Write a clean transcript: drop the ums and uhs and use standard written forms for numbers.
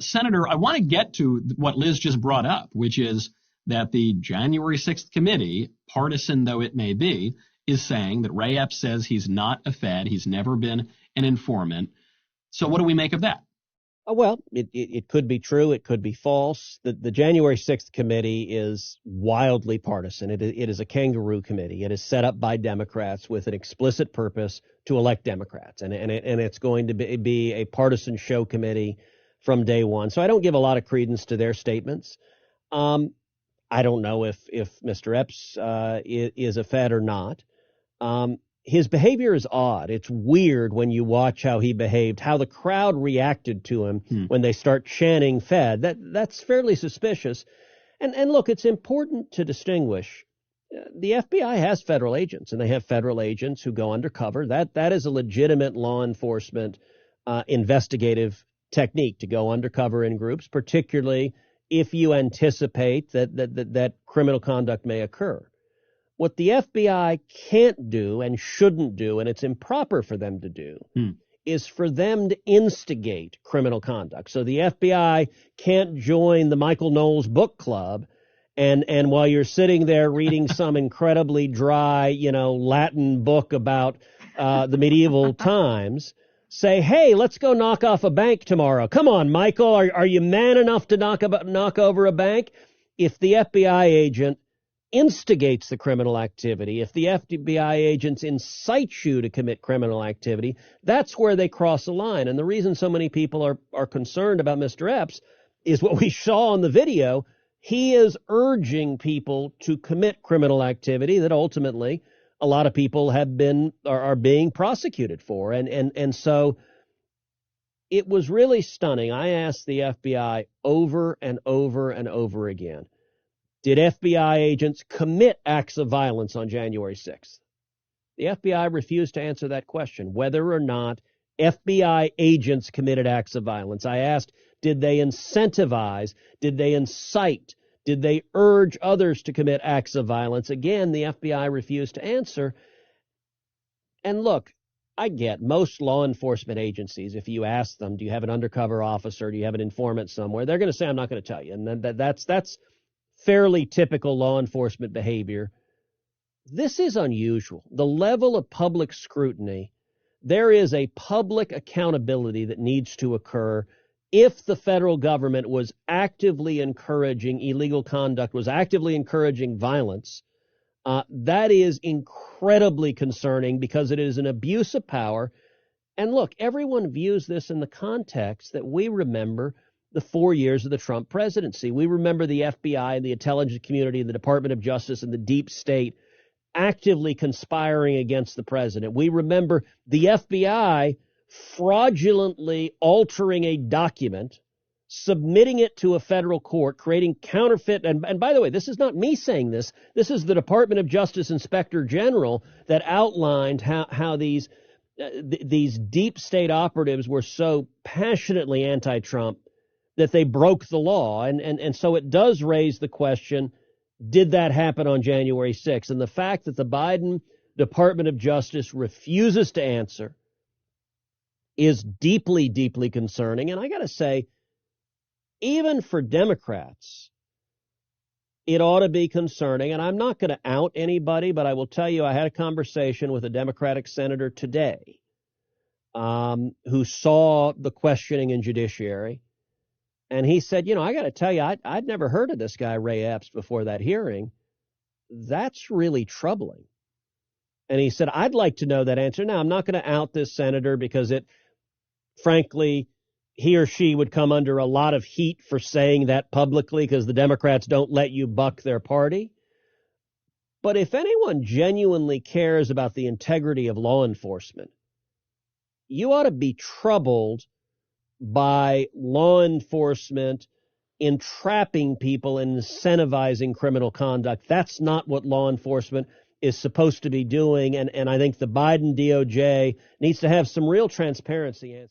Senator, I want to get to what Liz just brought up, which is that the January 6th committee, partisan though it may be, is saying that Ray Epps says he's not a Fed. He's never been an informant. So what do we make of that? Well, it could be true. It could be false. The January 6th committee is wildly partisan. It is a kangaroo committee. It is set up by Democrats with an explicit purpose to elect Democrats. And it's going to be a partisan show committee from day one. So I don't give a lot of credence to their statements. I don't know if Mr. Epps is a Fed or not. His behavior is odd. It's weird when you watch how he behaved, how the crowd reacted to him when they start chanting Fed. That's fairly suspicious. And look, it's important to distinguish. The FBI has federal agents, and they have federal agents who go undercover. That is a legitimate law enforcement investigative technique, to go undercover in groups, particularly if you anticipate that criminal conduct may occur. What the FBI can't do and shouldn't do, and it's improper for them to do, is for them to instigate criminal conduct. So the FBI can't join the Michael Knowles book club and while you're sitting there reading some incredibly dry, Latin book about the medieval times, say, hey, let's go knock off a bank tomorrow. Come on, Michael, are you man enough to knock over a bank? If the FBI agent instigates the criminal activity, if the FBI agents incite you to commit criminal activity, that's where they cross the line. And the reason so many people are concerned about Mr. Epps is what we saw in the video. He is urging people to commit criminal activity that ultimately a lot of people are being prosecuted for. And so it was really stunning. I asked the FBI over and over and over again, did FBI agents commit acts of violence on January 6th? The FBI refused to answer that question, whether or not FBI agents committed acts of violence. I asked, did they incentivize? Did they incite? Did they urge others to commit acts of violence? Again, the FBI refused to answer. And look, I get most law enforcement agencies, if you ask them, do you have an undercover officer? Do you have an informant somewhere? They're going to say, I'm not going to tell you. And then that's fairly typical law enforcement behavior. This is unusual. The level of public scrutiny, there is a public accountability that needs to occur if the federal government was actively encouraging illegal conduct, was actively encouraging violence. That is incredibly concerning because it is an abuse of power. And look, everyone views this in the context that we remember the 4 years of the Trump presidency. We remember the FBI and the intelligence community and the Department of Justice and the deep state actively conspiring against the president. We remember the FBI fraudulently altering a document, submitting it to a federal court, creating counterfeit. And by the way, this is not me saying this. This is the Department of Justice Inspector General that outlined how these deep state operatives were so passionately anti-Trump that they broke the law. And so it does raise the question, did that happen on January 6th? And the fact that the Biden Department of Justice refuses to answer is deeply, deeply concerning. And I got to say, even for Democrats, it ought to be concerning. And I'm not going to out anybody, but I will tell you, I had a conversation with a Democratic senator today who saw the questioning in judiciary. And he said, I got to tell you, I'd never heard of this guy, Ray Epps, before that hearing. That's really troubling. And he said, I'd like to know that answer. Now, I'm not going to out this senator because frankly, he or she would come under a lot of heat for saying that publicly because the Democrats don't let you buck their party. But if anyone genuinely cares about the integrity of law enforcement, you ought to be troubled by law enforcement entrapping people and incentivizing criminal conduct. That's not what law enforcement is supposed to be doing. And I think the Biden DOJ needs to have some real transparency.